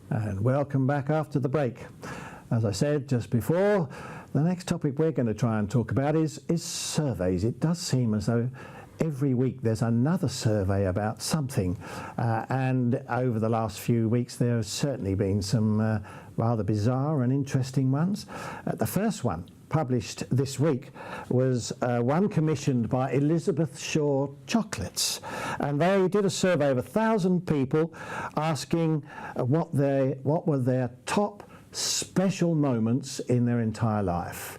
And welcome back after the break. As I said just before, the next topic we're going to try and talk about is surveys. It does seem as though every week there's another survey about something, and over the last few weeks there has certainly been some rather bizarre and interesting ones. The first one, published this week, was one commissioned by Elizabeth Shaw Chocolates, and they did a survey of 1,000 people asking what were their top special moments in their entire life.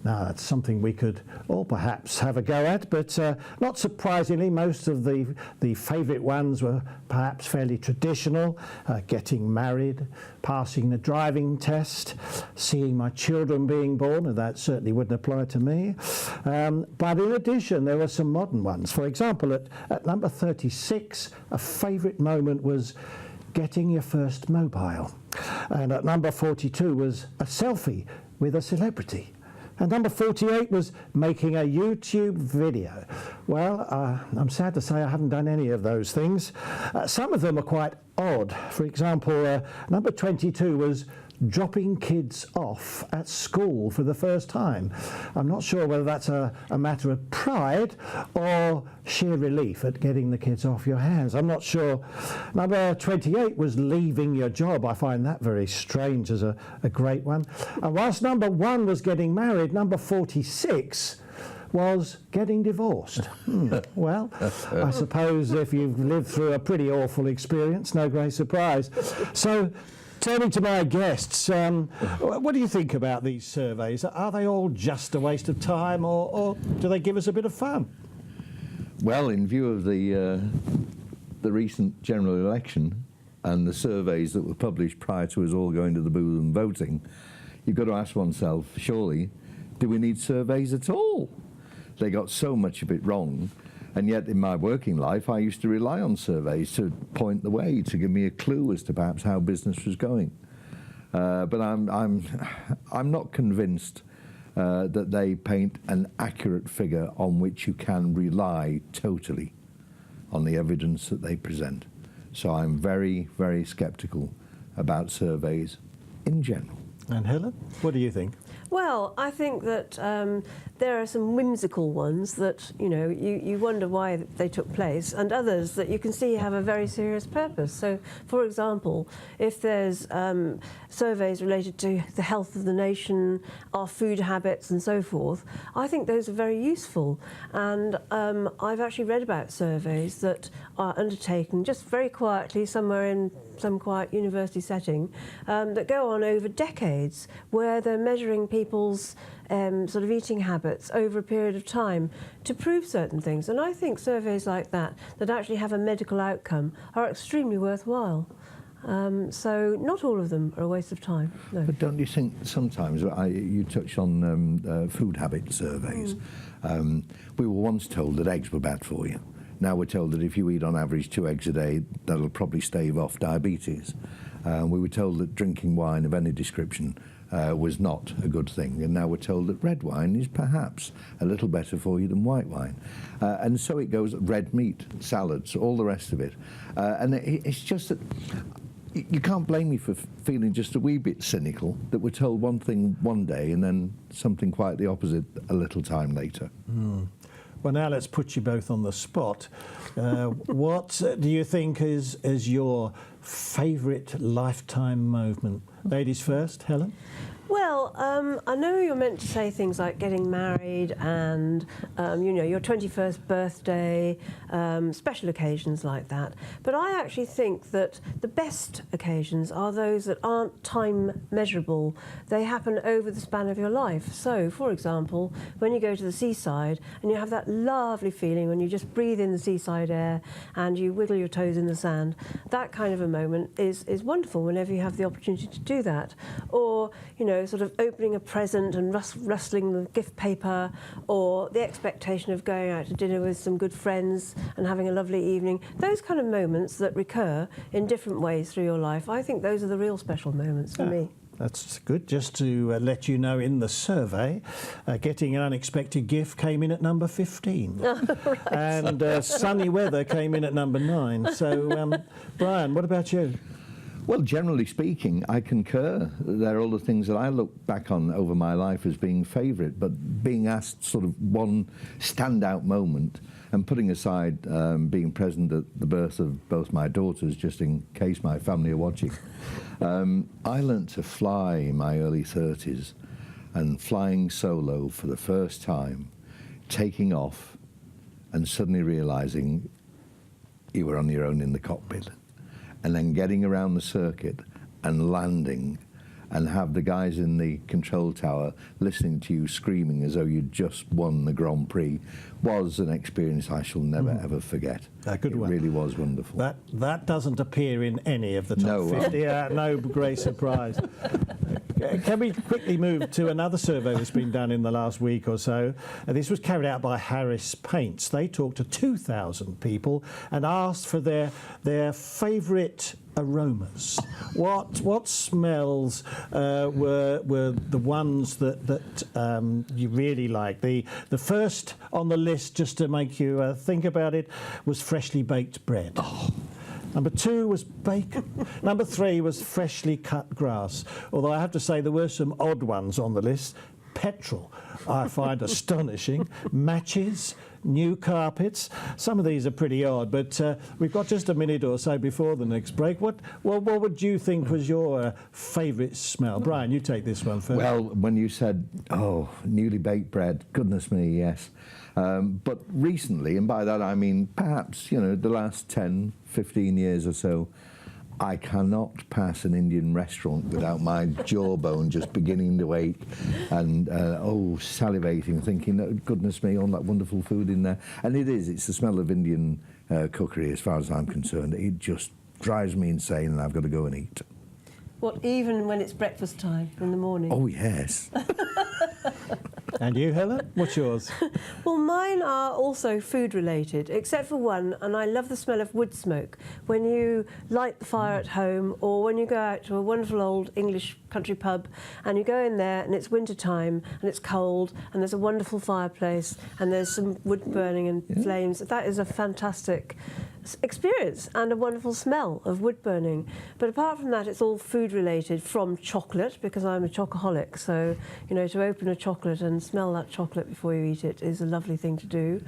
Now, that's something we could all perhaps have a go at, but not surprisingly, most of the favourite ones were perhaps fairly traditional: getting married, passing the driving test, seeing my children being born, and that certainly wouldn't apply to me. But in addition, there were some modern ones. For example, at number 36, a favourite moment was getting your first mobile. And at number 42 was a selfie with a celebrity. And number 48 was making a YouTube video. Well, I'm sad to say I haven't done any of those things. Some of them are quite odd. For example, number 22 was dropping kids off at school for the first time. I'm not sure whether that's a matter of pride or sheer relief at getting the kids off your hands. I'm not sure. Number 28 was leaving your job. I find that very strange as a great one. And whilst number 1 was getting married, number 46 was getting divorced. Well, I suppose if you've lived through a pretty awful experience, no great surprise. So, turning to my guests, what do you think about these surveys? Are they all just a waste of time, or do they give us a bit of fun? Well, in view of the recent general election and the surveys that were published prior to us all going to the booth and voting, you've got to ask oneself, surely, do we need surveys at all? They got so much of it wrong. And yet, in my working life, I used to rely on surveys to point the way, to give me a clue as to perhaps how business was going. But I'm not convinced that they paint an accurate figure on which you can rely totally on the evidence that they present. So I'm very, very sceptical about surveys in general. And Helen, what do you think? Well, I think that there are some whimsical ones that, you wonder why they took place, and others that you can see have a very serious purpose. So, for example, if there's surveys related to the health of the nation, our food habits and so forth, I think those are very useful. And I've actually read about surveys that are undertaken just very quietly somewhere in some quiet university setting that go on over decades, where they're measuring people's sort of eating habits over a period of time to prove certain things. And I think surveys like that actually have a medical outcome are extremely worthwhile. So not all of them are a waste of time. No. But don't you think sometimes, you touched on food habit surveys, we were once told that eggs were bad for you. Now we're told that if you eat on average 2 eggs a day, that'll probably stave off diabetes. We were told that drinking wine of any description was not a good thing, and now we're told that red wine is perhaps a little better for you than white wine. And so it goes: red meat, salads, all the rest of it. And it's just that you can't blame me for feeling just a wee bit cynical that we're told one thing one day and then something quite the opposite a little time later. Well, now let's put you both on the spot. What do you think is your favourite lifetime moment? Ladies first, Helen? Well, I know you're meant to say things like getting married and, your 21st birthday, special occasions like that. But I actually think that the best occasions are those that aren't time measurable. They happen over the span of your life. So, for example, when you go to the seaside and you have that lovely feeling when you just breathe in the seaside air and you wiggle your toes in the sand, that kind of a moment is wonderful whenever you have the opportunity to do that. Or, sort of opening a present and rustling the gift paper, or the expectation of going out to dinner with some good friends and having a lovely evening. Those kind of moments that recur in different ways through your life, I think those are the real special moments for me. That's good. Just to let you know, in the survey, getting an unexpected gift came in at number 15. Right. And sunny weather came in at number 9. So, Brian, what about you? Well, generally speaking, I concur. There are all the things that I look back on over my life as being favourite, but being asked sort of one standout moment, and putting aside being present at the birth of both my daughters, just in case my family are watching, I learnt to fly in my early 30s, and flying solo for the first time, taking off, and suddenly realising you were on your own in the cockpit, and then getting around the circuit and landing, and have the guys in the control tower listening to you screaming as though you'd just won the Grand Prix, was an experience I shall never ever forget. Good it one. really was wonderful. That doesn't appear in any of the top No. 50. No great surprise. Can we quickly move to another survey that's been done in the last week or so? This was carried out by Harris Paints. They talked to 2,000 people and asked for their favourite aromas. What smells were the ones that you really liked? The first on the list, just to make you think about it, was freshly baked bread. Number 2 was bacon. Number 3 was freshly cut grass. Although I have to say there were some odd ones on the list. Petrol, I find astonishing. Matches, new carpets. Some of these are pretty odd, but we've got just a minute or so before the next break. What would you think was your favourite smell? Brian, you take this one first. Well, when you said, newly baked bread, goodness me, yes. But recently, and by that I mean perhaps, the last 10, 15 years or so, I cannot pass an Indian restaurant without my jawbone just beginning to ache and, salivating, thinking, oh, goodness me, all that wonderful food in there. And it's the smell of Indian cookery as far as I'm concerned. It just drives me insane and I've got to go and eat. What, even when it's breakfast time in the morning? Oh, yes. And you, Helen? What's yours? Well, mine are also food related, except for one, and I love the smell of wood smoke. When you light the fire at home, or when you go out to a wonderful old English country pub and you go in there and it's winter time and it's cold and there's a wonderful fireplace and there's some wood burning and flames, that is a fantastic experience and a wonderful smell of wood burning. But apart from that, it's all food related, from chocolate, because I'm a chocoholic, so to open a chocolate and smell that chocolate before you eat it is a lovely thing to do.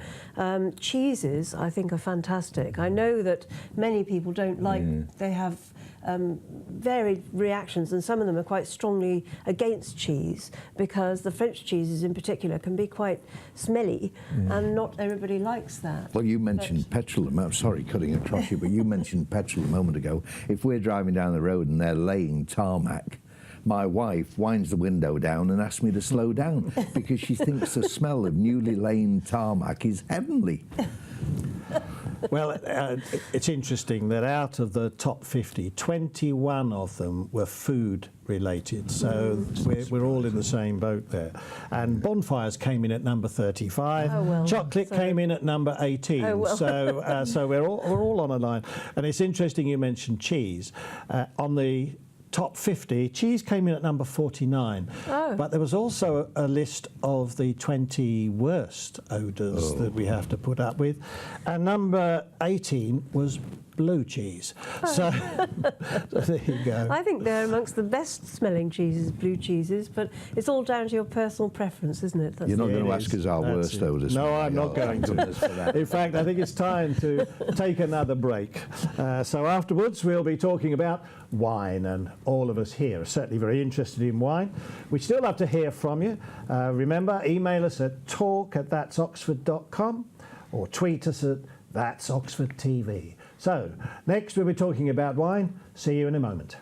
Cheeses I think are fantastic. I know that many people don't like, they have varied reactions, and some of them are quite strongly against cheese, because the French cheeses in particular can be quite smelly, and not everybody likes that. Well, you mentioned petrol. I'm sorry, cutting across you, but you mentioned petrol a moment ago. If we're driving down the road and they're laying tarmac, my wife winds the window down and asks me to slow down because she thinks the smell of newly laid tarmac is heavenly. Well, it's interesting that out of the top 50, 21 of them were food related, so we're all in the same boat there. And bonfires came in at number 35. Chocolate came in at number 18. So we're all on a line. And it's interesting you mentioned cheese. On the top 50, cheese came in at number 49. But there was also a list of the 20 worst odours that we have to put up with. And number 18 was blue cheese. So there you go. I think they're amongst the best smelling cheeses, blue cheeses, but it's all down to your personal preference, isn't it? You're not going to ask us our worst odours. No, I'm not going to. In fact, I think it's time to take another break. So afterwards, we'll be talking about wine, and all of us here are certainly very interested in wine. We still have to hear from you. Remember, email us at talk@that'soxford.com or tweet us at that'soxfordtv. So, next we'll be talking about wine. See you in a moment.